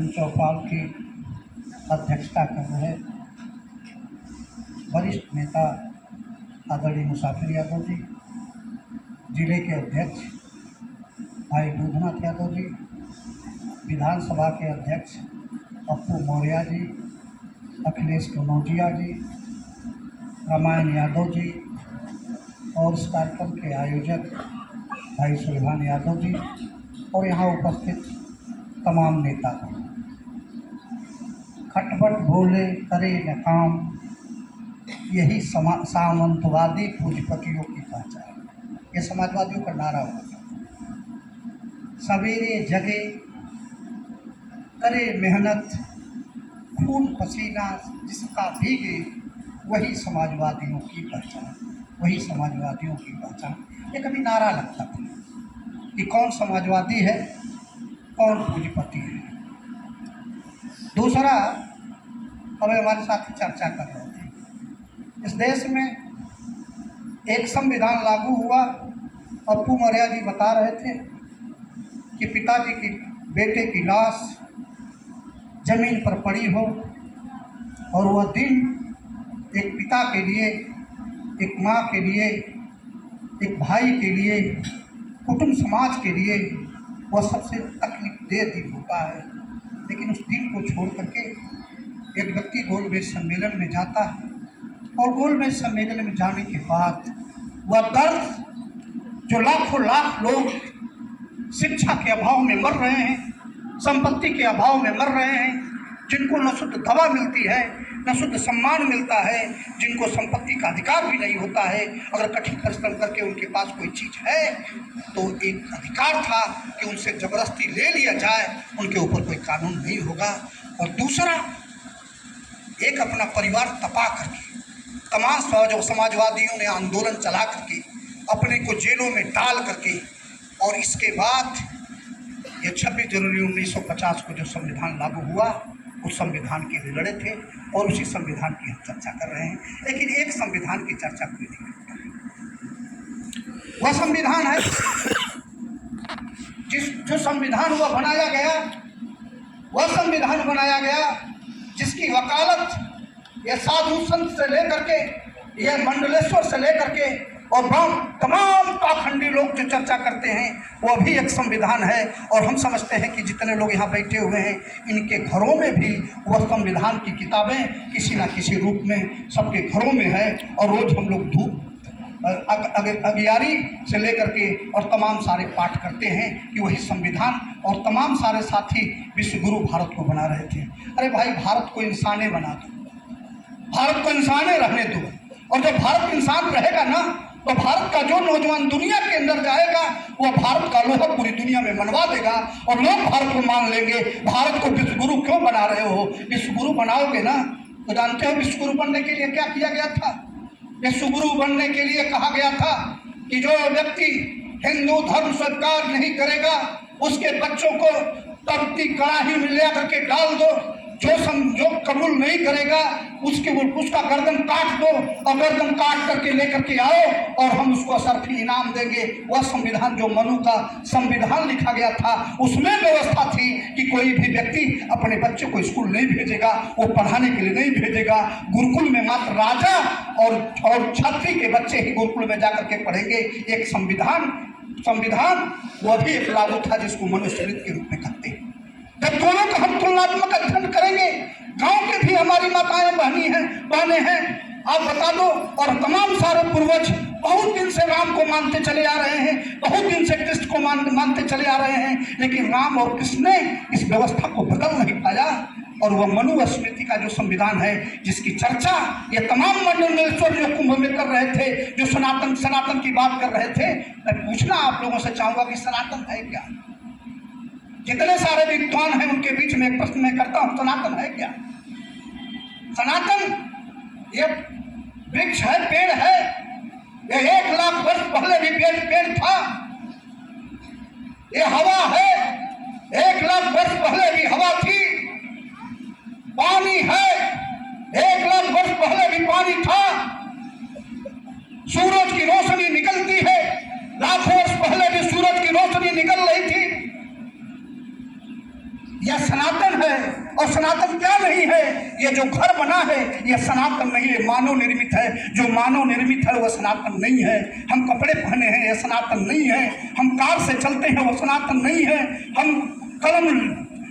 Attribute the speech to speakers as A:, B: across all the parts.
A: चौपाल की अध्यक्षता कर रहे वरिष्ठ नेता आदरणीय मुसाफिर यादव जी, जिले के अध्यक्ष भाई दूधनाथ यादव जी, विधानसभा के अध्यक्ष पप्पू मौर्य जी, अखिलेश कनौजिया जी, रामायण यादव जी और इस कार्यक्रम के आयोजक भाई सुल्भान यादव जी और यहाँ उपस्थित तमाम नेता। खटपट भोले करे न काम, यही सामंतवादी पूंजीपतियों की पहचान। ये समाजवादियों का नारा होता है। सवेरे जगे करे मेहनत, खून पसीना जिसका भीगे, वही समाजवादियों की पहचान, वही समाजवादियों की पहचान। ये कभी नारा लगता था कि कौन समाजवादी है, कौन पूंजीपति है। दूसरा, अब हमारे साथ चर्चा कर रहे थे, इस देश में एक संविधान लागू हुआ। पप्पू मौर्य जी बता रहे थे कि पिताजी की बेटे की लाश जमीन पर पड़ी हो और वह दिन एक पिता के लिए, एक माँ के लिए, एक भाई के लिए, कुटुंब समाज के लिए वह सबसे तकलीफ दे दिन होता है। लेकिन उस दिन को छोड़ करके एक व्यक्ति गोलमेज सम्मेलन में जाता है और गोलमेज सम्मेलन में जाने के बाद वह दर्द, जो लाखों लाख लोग शिक्षा के अभाव में मर रहे हैं, संपत्ति के अभाव में मर रहे हैं, जिनको न शुद्ध दवा मिलती है, न शुद्ध सम्मान मिलता है, जिनको संपत्ति का अधिकार भी नहीं होता है, अगर कठिन परिश्रम करके उनके पास कोई चीज़ है तो एक अधिकार था कि उनसे जबरदस्ती ले लिया जाए, उनके ऊपर कोई कानून नहीं होगा। और दूसरा, एक अपना परिवार तपा करके तमाम समाजवादियों ने आंदोलन चला करके अपने को जेलों में डाल करके, और इसके बाद ये 26 जनवरी 1950 को जो संविधान लागू हुआ, उस संविधान के लिए लड़े थे और उसी संविधान की हम चर्चा कर रहे हैं। लेकिन एक संविधान की चर्चा कोई नहीं करता। वह संविधान है जो संविधान हुआ बनाया गया, वह संविधान बनाया गया जिसकी वकालत ये साधु संत से लेकर के, ये मंडलेश्वर से लेकर के और तमाम पाखंडी लोग जो चर्चा करते हैं, वो भी एक संविधान है। और हम समझते हैं कि जितने लोग यहाँ बैठे हुए हैं, इनके घरों में भी वह संविधान की किताबें किसी न किसी रूप में सबके घरों में है। और रोज़ हम लोग धूप अगियारी से लेकर के और तमाम सारे पाठ करते हैं कि वही संविधान, और तमाम सारे साथी विश्व गुरु भारत को बना रहे थे। अरे भाई, भारत को इंसाने बना दो, भारत को इंसाने रहने दो, और जब भारत इंसान रहेगा ना, तो भारत का जो नौजवान दुनिया के अंदर जाएगा, वह भारत का लोहा पूरी दुनिया में मनवा देगा और लोग भारत को मान लेंगे। भारत को विश्व गुरु क्यों बना रहे हो? विश्व गुरु बनाओगे ना, तो जानते हो विश्व गुरु बनने के लिए क्या किया गया था? विश्व गुरु बनने के लिए कहा गया था कि जो व्यक्ति हिंदू धर्म स्वीकार नहीं करेगा, उसके बच्चों को तपती कड़ाही में ले करके डाल दो, जो कबूल नहीं करेगा उसका गर्दन काट दो, और गर्दन काट करके लेकर के आओ और हम उसको असरफी इनाम देंगे। वह संविधान जो मनु का संविधान लिखा गया था, उसमें व्यवस्था थी कि कोई भी व्यक्ति अपने बच्चे को स्कूल नहीं भेजेगा, वो पढ़ाने के लिए नहीं भेजेगा। गुरुकुल में मात्र राजा और छात्री के बच्चे ही गुरुकुल में जाकर के पढ़ेंगे। एक संविधान वह भी एक लागू था जिसको मनुस्मृति के रूप में कहते हैं। जब दोनों का हम तुलनात्मक अध्ययन करेंगे, गांव के भी हमारी माताएं बहनें हैं, आप बता दो, और तमाम सारे पूर्वज बहुत दिन से राम को मानते चले आ रहे हैं, बहुत दिन से कृष्ण को मानते चले आ रहे हैं, लेकिन राम और कृष्ण ने इस व्यवस्था को बदल नहीं पाया। और वह मनु स्मृति का जो संविधान है, जिसकी चर्चा ये तमाम मंडलेश्वर जो कुंभ में कर रहे थे, जो सनातन की बात कर रहे थे, मैं पूछना आप लोगों से चाहूँगा कि सनातन है क्या? जितने सारे विद्वान हैं उनके बीच में एक प्रश्न मैं करता हूं, सनातन है क्या? सनातन ये वृक्ष है, पेड़ है, ये 1 लाख वर्ष पहले भी पेड़ था। ये हवा है, 1 लाख वर्ष पहले भी हवा थी। पानी है, 1 लाख वर्ष पहले भी पानी था। सूरज की रोशनी निकलती है, लाखों वर्ष पहले भी सूरज की रोशनी निकल रही थी। यह सनातन है। और सनातन क्या नहीं है? ये जो घर बना है यह सनातन नहीं है, मानव निर्मित है। जो मानव निर्मित है वह सनातन नहीं है। हम कपड़े पहने हैं यह सनातन नहीं है। हम कार से चलते हैं वह सनातन नहीं है। हम कलम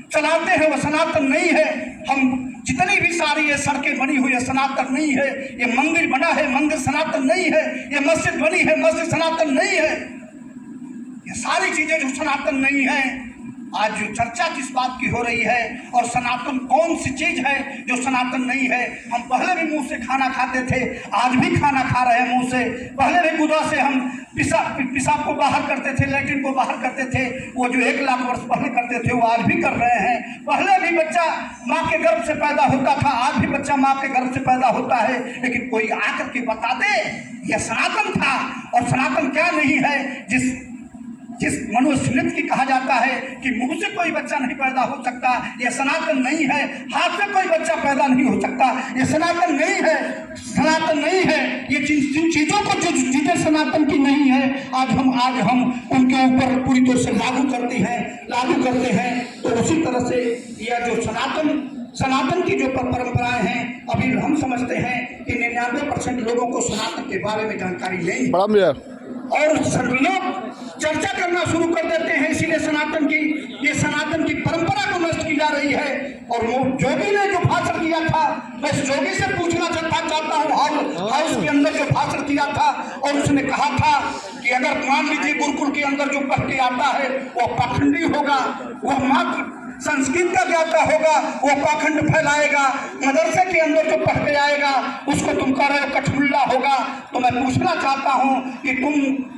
A: चलाते हैं वह सनातन नहीं है। हम जितनी भी सारी ये सड़कें बनी हुई है सनातन नहीं है। ये मंदिर बना है मंदिर सनातन नहीं है। ये मस्जिद बनी है मस्जिद सनातन नहीं है। ये सारी चीजें जो सनातन नहीं है, आज जो चर्चा किस बात की हो रही है और सनातन कौन सी चीज है जो सनातन नहीं है। हम पहले भी मुंह से खाना खाते थे, आज भी खाना खा रहे हैं मुंह से। पहले भी गुदा से हम पेशाब को बाहर करते थे, लेट्रिन को बाहर करते थे। वो जो 1 लाख वर्ष पहले करते थे वो आज भी कर रहे हैं। पहले भी बच्चा माँ के गर्भ से पैदा होता था, आज भी बच्चा माँ के गर्भ से पैदा होता है। लेकिन कोई आकर के बता दे यह सनातन था। और सनातन क्या नहीं है? जिस मनुस्मृति की कहा जाता है कि मुंह से कोई बच्चा नहीं पैदा हो सकता, यह सनातन नहीं है। हाथ से कोई बच्चा पैदा नहीं हो सकता, यह सनातन नहीं है। सनातन नहीं है ये जिन चीजों को जो चीजें सनातन की नहीं है आज हम उनके ऊपर पूरी तरह से लागू करते हैं। तो उसी तरह से यह जो सनातन की जो परंपराएं हैं, अभी हम समझते हैं कि 99% लोगों को सनातन के बारे में जानकारी नहीं है और लोग चर्चा करना शुरू कर देते हैं। इसीलिए सनातन की परंपरा को नष्ट की जा रही है। और जोगी ने जो भाषण किया था, मैं जोगी से पूछना चाहता हूँ, हाउस के अंदर जो भाषण किया था और उसने कहा था कि अगर मान लीजिए गुरुकुल के अंदर जो पढ़ के आता है वह पाखंडी होगा, वह मात्र संस्कृत का ज्ञाता होगा, वो पाखंड फैलाएगा। मदरसे के अंदर जो पढ़ के आएगा उसको तुम कह रहे हो कठमुल्ला होगा। तो मैं पूछना चाहता हूँ कि तुम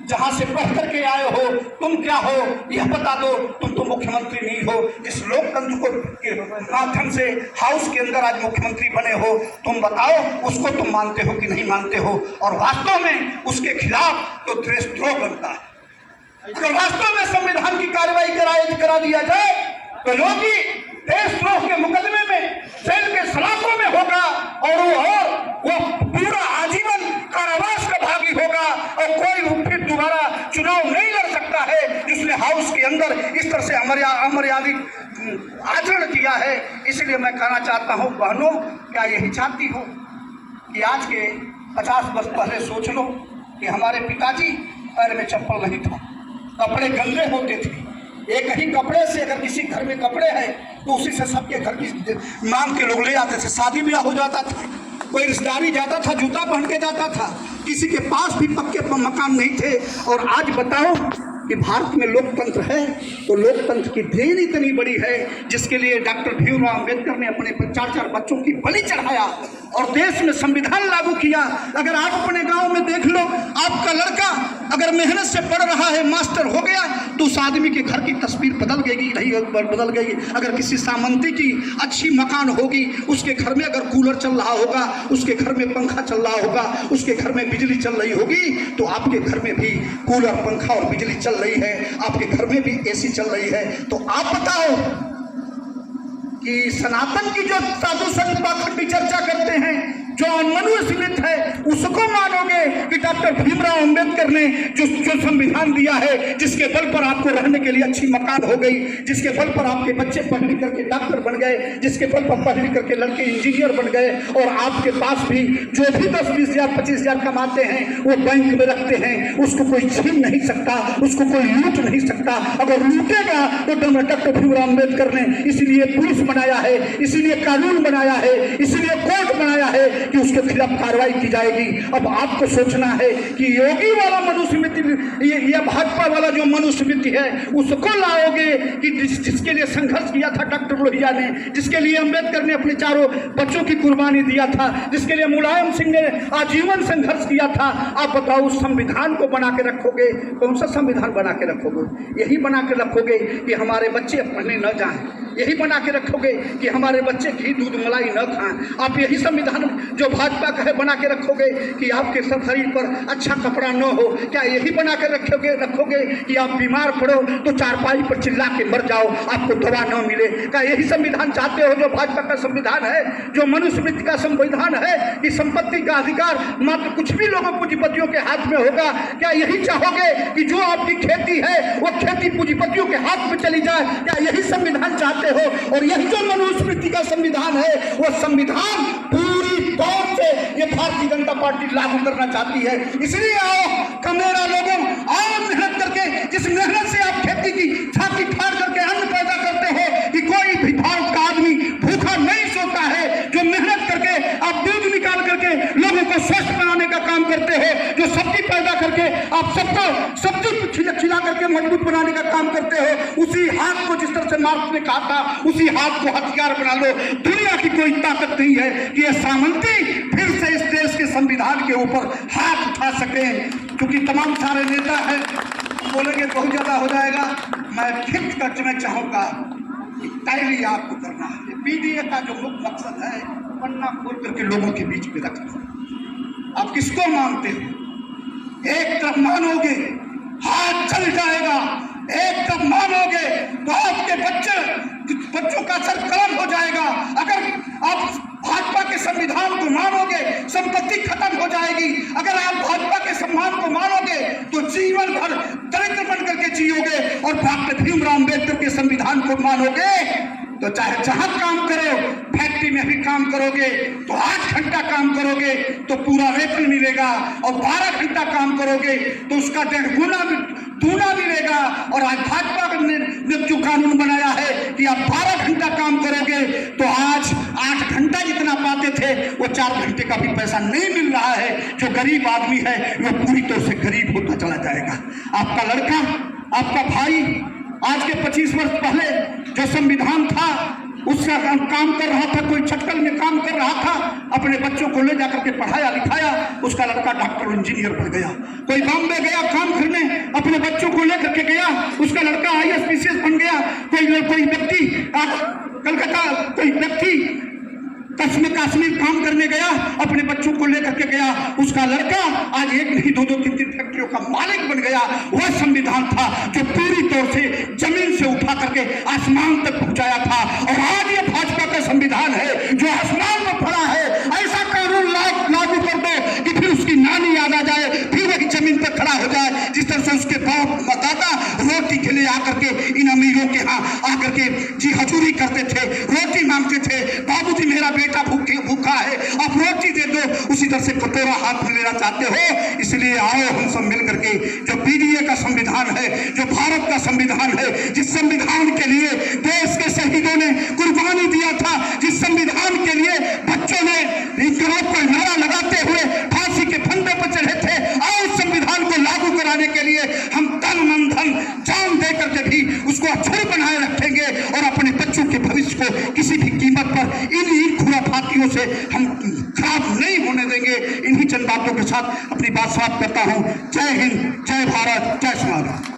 A: जहाँ से पढ़ करके आए हो तुम क्या हो यह बता दो। तुम तो मुख्यमंत्री नहीं हो। इस लोकतंत्र के माध्यम से हाउस के अंदर आज मुख्यमंत्री बने हो, तुम बताओ उसको तुम मानते हो कि नहीं मानते हो? और वास्तव में उसके खिलाफ तो देशद्रोह बनता है। अगर वास्तव में संविधान की कार्रवाई करा दिया जाए तो योगी देशद्रोह के मुकदमे में जेल के सलाखों में होगा और वो पूरा आजीवन कारावास का भागी होगा और कोई फिर दोबारा चुनाव नहीं लड़ सकता है जिसने हाउस के अंदर इस तरह से अमर्यादित आचरण किया है। इसलिए मैं कहना चाहता हूँ बहनों, क्या यही चाहती हो कि आज के 50 वर्ष पहले सोच लो कि हमारे पिताजी पैर में चप्पल नहीं था, कपड़े गंदे होते थे। एक ही कपड़े से अगर किसी घर में कपड़े हैं तो उसी से सबके घर की मांग के लोग ले जाते थे। शादी ब्याह हो जाता था, कोई रिश्तेदारी जाता था जूता पहन के जाता था, किसी के पास भी पक्के मकान नहीं थे। और आज बताओ कि भारत में लोकतंत्र है तो लोकतंत्र की देन इतनी बड़ी है जिसके लिए डॉक्टर भीमराव अंबेडकर ने अपने 4 बच्चों की बलि चढ़ाया और देश में संविधान लागू किया। अगर आप अपने गांव में देख लो, आपका लड़का अगर मेहनत से पढ़ रहा है, मास्टर हो गया, तो उस आदमी के घर की तस्वीर बदल गई। अगर किसी सामंती की अच्छी मकान होगी, उसके घर में अगर कूलर चल रहा होगा, उसके घर में पंखा चल रहा होगा, उसके घर में बिजली चल रही होगी, तो आपके घर में भी कूलर पंखा और बिजली चल रही है, आपके घर में भी एसी चल रही है। तो आप बताओ कि सनातन की जो साधु संत पाखंडी चर्चा करते हैं, जो मनुस्मृति है, उसको मानोगे कि डॉक्टर भीमराव अंबेडकर ने जो संविधान दिया है, जिसके बल पर आपको रहने के लिए अच्छी मकान हो गई, जिसके बल पर आपके बच्चे पढ़ लिख करके डॉक्टर बन गए, जिसके बल पर पढ़ लिख करके लड़के इंजीनियर बन गए, और आपके पास भी जो भी 10-20 हज़ार 25 हज़ार कमाते हैं वो बैंक में रखते हैं, उसको कोई छीन नहीं सकता, उसको कोई लूट नहीं सकता। अगर लूटेगा तो डॉक्टर भीमराव अंबेडकर ने इसीलिए पुलिस बनाया है, इसीलिए कानून बनाया है, इसीलिए कोर्ट बनाया है कि उसके खिलाफ कार्रवाई की जाएगी। अब आपको सोचना है कि योगी वाला मनुस्मृति, ये भाजपा वाला जो मनुस्मृति है उसको लाओगे कि जिसके लिए संघर्ष किया था डॉक्टर लोहिया ने, जिसके लिए अंबेडकर ने अपने 4 बच्चों की कुर्बानी दिया था, जिसके लिए मुलायम सिंह ने आजीवन संघर्ष किया था। आप बताओ उस संविधान को बना के रखोगे? कौन सा संविधान बना के रखोगे? यही बना के रखोगे कि हमारे बच्चे पढ़ने न जाएं, यही बना के रखोगे कि हमारे बच्चे घी दूध मलाई न खाएं। आप यही संविधान जो भाजपा का है बना के रखोगे कि आपके सब शरीर पर अच्छा कपड़ा न हो? क्या यही बना के रखोगे कि आप बीमार पड़ो तो चारपाई पर चिल्ला के मर जाओ, आपको दवा न मिले? क्या यही संविधान चाहते हो जो भाजपा का संविधान है, जो मनुस्मृति का संविधान है कि संपत्ति का अधिकार मात्र कुछ भी लोगों पूंजीपतियों के हाथ में होगा? क्या यही चाहोगे कि जो आपकी खेती है वो खेती पूंजीपतियों के हाथ में चली जाए? क्या यही संविधान चाहते चाहते हो। और यही जो मनुस्मृति का संविधान है, वो संविधान पूरी तौर से ये भारतीय जनता पार्टी लागू करना चाहती है। इसलिए आओ कमेरा लोगों, आओ मेहनत करके, जिस मेहनत से आप खेती की छाती फाड़ करके अन्न पैदा करते हो, कि कोई भी भारत का आदमी भूखा नहीं सोता है। जो मेहनत करके आप दूध निकाल करके लोगों को स्वस्थ बनाने का काम करते हो, जो सब्जी पैदा करके आप सबको सब्जी खिला करके मजबूत बनाने का काम करते हो, उसी हाथ को जिस तरह से मार्क्स ने कहा था, उसी हाथ को हथियार बना लो। दुनिया की कोई ताकत नहीं है कि ये सामंती फिर से इस देश के संविधान के ऊपर हाथ उठा सके। क्योंकि तमाम सारे नेता हैं, बोलेंगे बहुत ज्यादा हो जाएगा। मैं फिर मैं चाहूंगा कि तैयारी आपको करना है। पीडीए का जो मुख्य मकसद है, पन्ना खोल करके लोगों के बीच में रखना। आप किसको मानते हो? एक तरफ मानोगे हाथ चल जाएगा, एक तरफ मानोगे तो आपके बच्चों का सर कलम हो जाएगा। अगर आप भाजपा के संविधान को मानोगे, संपत्ति खत्म हो जाएगी। अगर आप भाजपा के सम्मान को मानोगे तो जीवन भर दरिद्र बन करके जियोगे। और डॉक्टर भीमराव अम्बेडकर के संविधान को मानोगे तो चाहे जहां काम करो, फैक्ट्री में भी काम करोगे तो 8 घंटा काम करोगे तो पूरा वेतन मिलेगा, और 12 घंटा काम करोगे तो उसका 1.5 गुना दूना मिलेगा। और आज भाजपा ने जो कानून बनाया है कि आप 12 घंटा काम करोगे तो आज 8 घंटा जितना पाते थे वो 4 घंटे का भी पैसा नहीं मिल रहा है। जो गरीब आदमी है वो पूरी तरह से गरीब होता चला जाएगा। आपका लड़का, आपका भाई आज के 25 वर्ष पहले जो संविधान था उसका काम कर रहा था, कोई छत्तल में काम कर रहा था, अपने बच्चों को ले जाकर के पढ़ाया लिखाया, उसका लड़का डॉक्टर इंजीनियर बन गया। कोई बॉम्बे गया काम करने, अपने बच्चों को लेकर के गया, उसका लड़का IAS PCS बन गया। कोई व्यक्ति कलकत्ता, कोई व्यक्ति कश्मीर काम करने गया, अपने बच्चों को लेकर के गया, उसका लड़का आज 1 नहीं 2 3 फैक्ट्रियों का मालिक बन गया। वह संविधान था जो पूरी तौर से जमीन से उठा करके आसमान तक पहुंचाया था। और आज ये भाजपा का संविधान है जो आसमान में पड़ा है। ऐसा कानून लागू कर दो कि फिर उसकी नानी याद आ जाए, फिर वही जमीन पर खड़ा हो जाए। जिस तरह से उसके दादा रोटी के लिए आकर के इन अमीरों के यहाँ आकर के जी हजूरी करते थे, रोटी मांगते थे, बाबूजी मेरा बेटा भूखा है, आप रोटी दे दो। उसी तरह से कटोरा हाथ में लेना चाहते हो। इसलिए आओ हम सब मिल करके, जो पीडीए का संविधान है, जो भारत का संविधान है, जिस संविधान के लिए देश के शहीदों ने कुर्बानी दिया था, जिस संविधान के लिए बच्चों ने इंकलाब का नारा लगाते हुए फांसी के फंदे पर चढ़े थे, आओ उस संविधान को लागू कराने के लिए हम तन मन धन जान दे करके भी उसको अक्षर बनाए रखेंगे। और अपने बच्चों के भविष्य को किसी भी कीमत पर इन खुराफातियों से हम खराब नहीं होने देंगे। इन्हीं चंद बातों के साथ अपनी बात समाप्त करता हूं। जय हिंद, जय भारत, जय समाज।